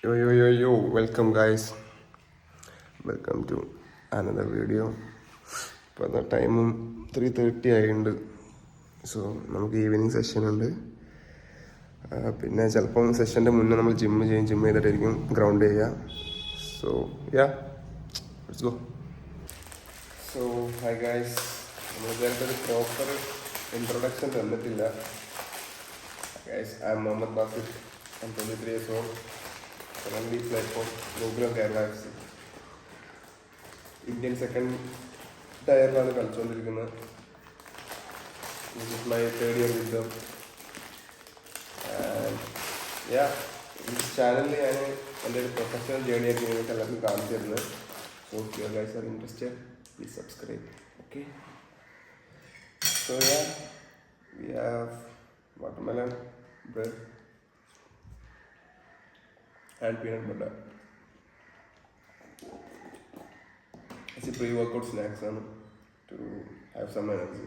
Yo, welcome guys. Welcome to another video. ഇപ്പോൾ ടൈമും 3:30 ആയിട്ടുണ്ട്. സോ നമുക്ക് ഈവനിങ് സെഷൻ ഉണ്ട്. പിന്നെ ചിലപ്പം സെഷൻ്റെ മുന്നേ നമ്മൾ ജിം ചെയ്തിട്ടായിരിക്കും ഗ്രൗണ്ട് ചെയ്യുക. So let's go. So hi guys, നമ്മൾ ഇതുവരെ ഒരു പ്രോപ്പർ ഇൻട്രൊഡക്ഷൻ തന്നിട്ടില്ല. Guys, I am Muhammad Basif. I'm 23 years old. Currently play for Gokulam Kerala FC. Indian second ടയറിലാണ് കളിച്ചുകൊണ്ടിരിക്കുന്നത്. This is my third year with them. And yeah, ഈ ചാനലിൽ ഞാൻ എൻ്റെ ഒരു professional journey ആയിട്ട് നിങ്ങൾക്ക് എല്ലാവർക്കും കാണിച്ചു തരുന്നത്. So if you guys are interested, please subscribe. Okay. So yeah, we have watermelon, bread and peanut butter. It's a pre-workout snacks to have some energy.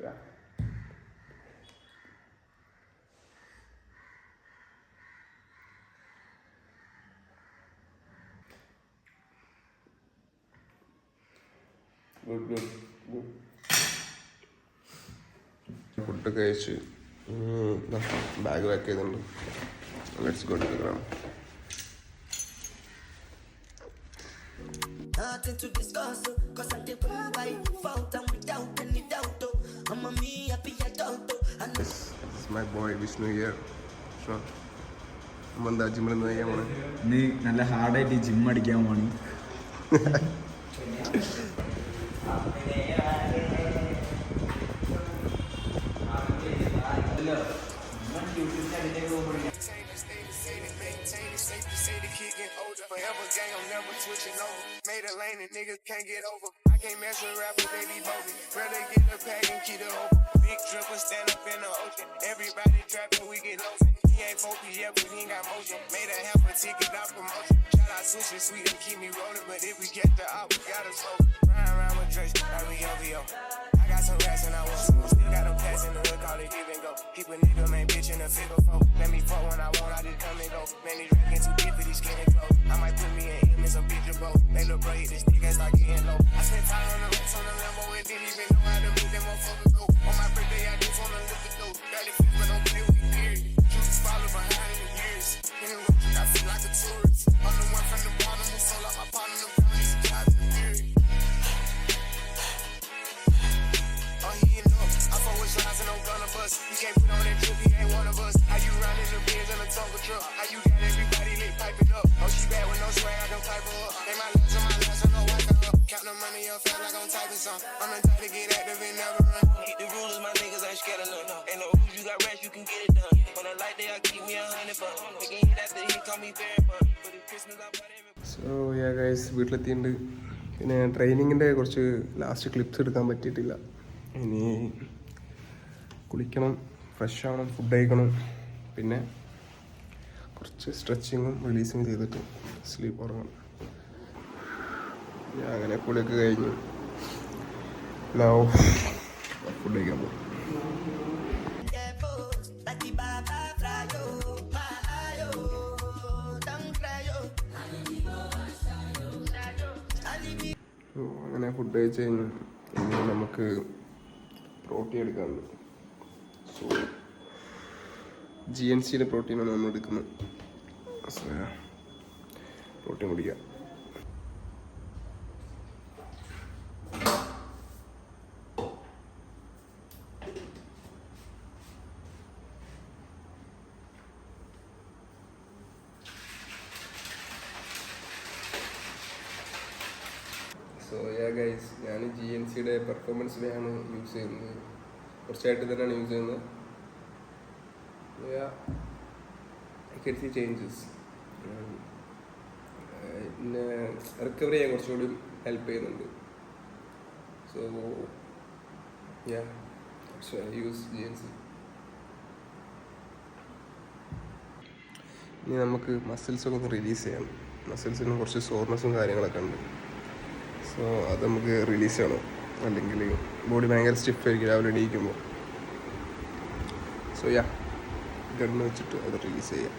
Yeah. Good. Food കഴിച്ച് bag pack ചെയ്തിട്ടുണ്ട്. Let's go to the ground. Nothing to discuss, cause I did what I felt and without any doubt. I'm a me happy adult. This is my boy Vishnu here. So എന്താ ജിമ്മിൽ നിന്ന് ചെയ്യാൻ പോണേ? നീ നല്ല ഹാർഡായിട്ട് gym അടിക്കാൻ പോണി. Forever gang, I'm never switching over. Made a lane and niggas can't get over. I can't mess with rappers, they be bogus. Rather get a pack and keep it open. Big dripper, stand up in the ocean. Everybody trapping, we get lost. He ain't 4P yet, but he ain't got motion. Made a half a ticket out promotion. Shout out switching sweet and keep me rolling. But if we get the op, we gotta slow. Ride around with Drake, like we OVO. I got some rats and I want some. Still got them pass in the hood, call it even go. Keep a nigga, man, bitch in a figure four. Let me fuck when I want, I just come and go. Man, these rapping too deep for these skinny clothes. I might put me in some bitch or both. They look bright, this nigga ass like getting low. I spent time on the racks on the Lambo and didn't even know how to move them motherfuckers go. On my birthday, I just wanna look at those. Barely fit, but don't play with me, period. Shooters follow behind in the years. In the road, I feel like a tourist. I'm the one from the bottom who sold out my partner, the police jobs, period. Oh, he in love. I fuck with shots and I'm gonna bust. He can't put on that drip, he ain't one of us. How you riding the Benz in a Tonka truck? How you got everybody lit piping up? Oh, she bad with no swag, I can pipe her up. Ain't my last on my last, I know wipe her up. Count the money up fast like I'm typing some. I'm the type to get active and never run. Keep the rulers, my niggas ain't scared of none. Ain't no rules, you got rest, you can get it done. On a light day, I keep me 100 fun. Making hit after hit, call me very fun. For the Christmas, I bought every... so yeah guys, വീട്ടിലെത്തിയിട്ടുണ്ട്. പിന്നെ ട്രെയിനിങ്ങിൻ്റെ കുറച്ച് last clips എടുക്കാൻ പറ്റിയിട്ടില്ല. ഇനി കുളിക്കണം, fresh ആവണം, food കഴിക്കണം, പിന്നെ കുറച്ച് സ്ട്രെച്ചിങ്ങും റിലീസിങ് ചെയ്തിട്ട് സ്ലീപ്പ് ഉറങ്ങണം. ഞാൻ അങ്ങനെ കുളിയൊക്കെ കഴിഞ്ഞു. ലവ് ഫുഡ് കഴിക്കാൻ പോകും. അങ്ങനെ ഫുഡ് കഴിച്ച് കഴിഞ്ഞു. ഇനി നമുക്ക് പ്രോട്ടീൻ എടുക്കാറുണ്ട്. സോ GNCയുടെ പ്രോട്ടീനാണ് നമ്മൾ എടുക്കുന്നത്. പ്രോട്ടീൻ കുടിക്കാം. സോ ഗൈസ്, ഞാൻ GNCയുടെ പെർഫോമൻസ് വേ ആണ് യൂസ് ചെയ്യുന്നത്. കുറച്ചായിട്ട് തന്നെയാണ് യൂസ് ചെയ്യുന്നത്. I can see changes. പിന്നെ റിക്കവറി ചെയ്യാൻ കുറച്ചുകൂടി ഹെൽപ്പ് ചെയ്യുന്നുണ്ട്. So use GNC. ഇനി നമുക്ക് മസിൽസൊക്കെ ഒന്ന് റിലീസ് ചെയ്യാം. മസിൽസിന് കുറച്ച് സോർനെസ്സും കാര്യങ്ങളൊക്കെ ഉണ്ട്. സോ അത് നമുക്ക് റിലീസ് ചെയ്യണം. അല്ലെങ്കിൽ ബോഡി ഭയങ്കര സ്റ്റിഫായിരിക്കും രാവിലെ എണീക്കുമ്പോൾ. സോ ഗണ്ണ് വെച്ചിട്ട് അത് റിലീസ് ചെയ്യാം.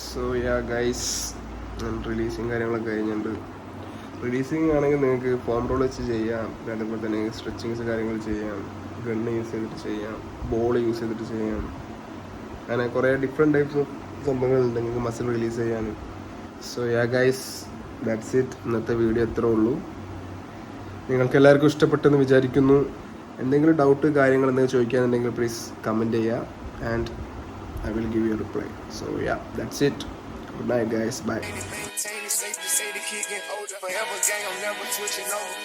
സോ യാ ഗൈസ്, റിലീസിങ് കാര്യങ്ങളൊക്കെ കഴിഞ്ഞിട്ടുണ്ട്. റിലീസിങ് ആണെങ്കിൽ നിങ്ങൾക്ക് ഫോം റോൾ വെച്ച് ചെയ്യാം, അതേപോലെ തന്നെ സ്ട്രെച്ചിങ്സ് കാര്യങ്ങൾ ചെയ്യാം, ഗണ്ണ് യൂസ് ചെയ്തിട്ട് ചെയ്യാം, ബോൾ യൂസ് ചെയ്തിട്ട് ചെയ്യാം, അങ്ങനെ കുറേ ഡിഫറെൻറ്റ് ടൈപ്സ് ഓഫ് സംഭവങ്ങളുണ്ട് നിങ്ങൾക്ക് മസിൽ റിലീസ് ചെയ്യാൻ. So yeah guys, that's it. ഇന്നത്തെ വീഡിയോ എത്രേ ഉള്ളൂ. നിങ്ങൾക്ക് എല്ലാവർക്കും ഇഷ്ടപ്പെട്ടെന്ന് വിചാരിക്കുന്നു. എന്തെങ്കിലും ഡൗട്ട് കാര്യങ്ങൾ എന്തെങ്കിലും ചോദിക്കാനുണ്ടെങ്കിൽ പ്ലീസ് കമൻറ്റ് ചെയ്യുക and I will give you a reply. So yeah, that's it. Good night guys, bye. Maintain it, safe to say the kid getting older. Forever gang, I'm never switching over.